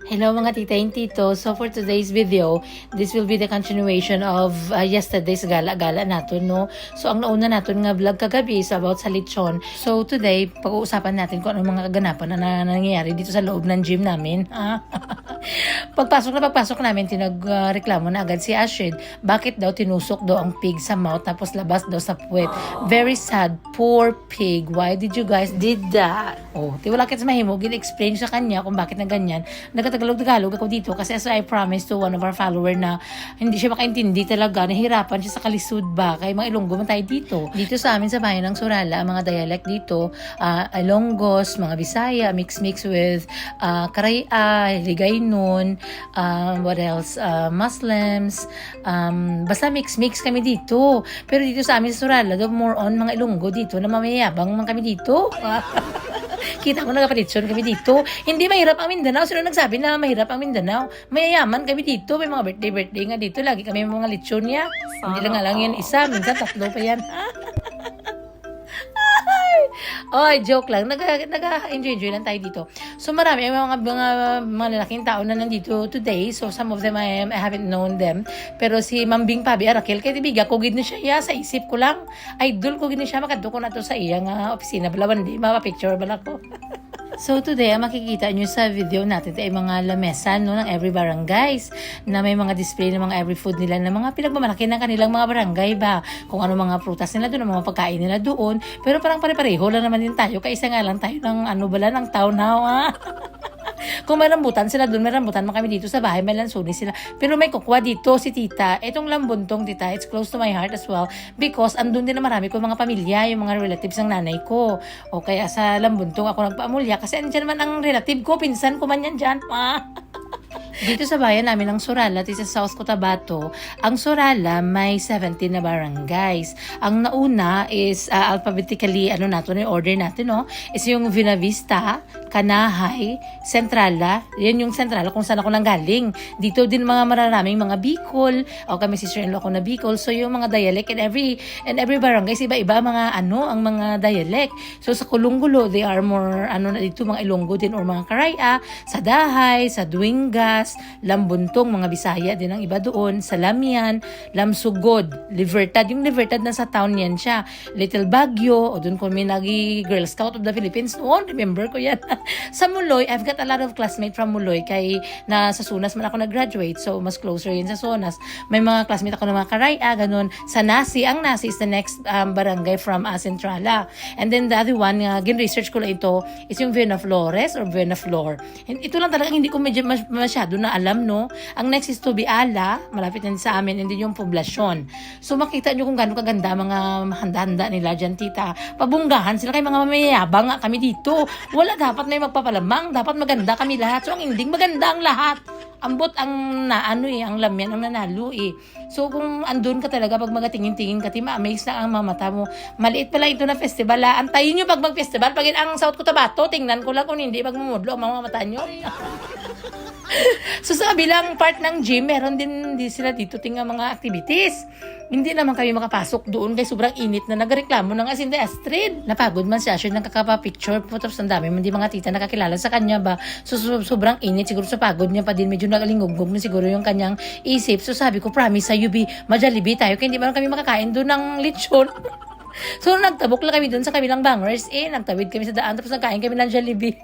Hello mga tita and tito. So for today's video, this will be the continuation of yesterday's gala-gala natin, no? So ang nauna natin nga vlog kagabi is about sa lechon. So today, pag-uusapan natin kung anong mga kaganapan na nangyayari dito sa loob ng gym namin. Pagpasok namin, tinagreklamo na agad si Ashid. Bakit daw tinusok daw ang pig sa mouth tapos labas daw sa puwet? Very sad. Poor pig. Why did you guys did that? Oh, wala kits mahimo. Gin-explain sa kanya kung bakit na ganyan. Nagkatagalog-tagalog ako dito kasi as I promised to one of our follower na hindi siya makaintindi talaga. Nahirapan siya sa kalisud ba? Kaya mga Ilonggo man tayo dito. Dito sa amin sa bayan ng Surala, mga dialect dito, Ilonggos, mga Bisaya, mix with Karaya, Hiligaynon, what else? Muslims, basta mix kami dito. Pero dito sa amin sa Surala, more on mga Ilonggo dito na mamayabang man kami dito. Kita ko nagapalitson kami dito. Hindi mahirap ang Mindanao. Sino nagsabi na mahirap ang Mindanao? Mayayaman kami dito. May mga birthday nga dito. Lagi kami may mga lechon niya. Hindi lang nga lang yan isa. Minsan tatlo pa yan. Oy, joke lang. Nag-enjoy lang tayo dito. So marami mga lalaking tao na nandito today. So some of them I haven't known them. Pero si Mambing Pabi Arakil, kaya tibiga ko gid na siya sa isip ko lang. Idol ko gid na siya, makadto ko na to sa iya nga opisina. Balawan di mapa-picture bala ko. So today, ang makikita nyo sa video natin ay mga lamesa, no, ng every barangays na may mga display ng mga every food nila na mga pinagmamalaki ng kanilang mga barangay ba. Kung ano mga prutas nila doon, mga pagkain nila doon. Pero parang pare-pareho lang naman din tayo. Kaisa nga lang tayo ng ng town hall. Kung may rambutan sila doon, may rambutan man kami dito sa bahay, may lansuni sila. Pero may kukwa dito si tita. Itong lambuntong tita, it's close to my heart as well because andun din na marami ko mga pamilya, yung mga relatives ng nanay ko. O kaya sa lambuntong ako nagpaamulya kasi andyan naman ang relative ko, pinsan ko man yan dyan. Dito sa bayan namin ng Surala, sa South Cotabato, ang Surala may 17 na barangays. Ang nauna is alphabetically, order natin, no? Is yung Villa Vista, Kanahay, Centrala. Yan yung Centrala kung saan ako nanggaling. Dito din mga mararaming mga Bicol. O kami sister-in-law ko na Bicol. So yung mga dialect and every barangay, iba-iba mga ang mga dialect. So sa Kulunggulo, they are more dito mga Ilonggo din or mga Karaya, sa Dahay, sa Duingas, Lambuntong, mga Bisaya din ang iba doon, sa Lamian, Lamsugod, Libertad. Yung Libertad na sa town yan siya. Little Baguio, o doon kami Girl Scout of the Philippines noon. Remember ko yan. Sa Muloy, I've got a lot of classmates from Muloy kay na sa Sunas man ako nag-graduate. So, mas closer yun sa Sunas. May mga classmates ako ng mga Karaya, ganun. Sa Nasi, ang Nasi is the next barangay from Centrala. And then the other one, gin-research ko lang ito, is yung Buena Flores or Buena Flor. Ito lang talagang hindi ko medyo masyado na alam, no? Ang next is Tubiala, malapit na sa amin, and then yung Poblasyon. So, makita nyo kung gano'ng kaganda mga handa-handa nila dyan, tita. Pabunggahan sila kay mga mamayabang nga kami dito. Wala dapat may magpapalamang, dapat maganda kami lahat. So, ang ending, maganda ang lahat. Ambot ang ang lamyan ang nanalo eh. So kung andun ka talaga pag magatingin-tingin ka, ma-amaze na ang mamata mo. Maliit pala ito na festival. Antayin nyo pag mag-festival. Pag ang South Cotabato, tingnan ko lang kung hindi pag mamudlo ang mga mata nyo. So sa kabilang part ng gym, meron din sila dito mga activities. Hindi naman kami makapasok doon kaya sobrang init na nagreklamo ng Asinda Astrid. Napagod man siya ng kakapa-picture. Tapos ang dami hindi mga tita nakakilala sa kanya ba. So sobrang init. Siguro sa pagod niya pa din. Medyo nagalingugog na siguro yung kanyang isip. So sabi ko, promise sa'yo, Jollibee tayo. Kaya hindi man kami makakain doon ng lechon. So nagtabok lang kami doon sa kabilang bangers. Nagtawid kami sa daan. Tapos nagkain kami ng Jollibee.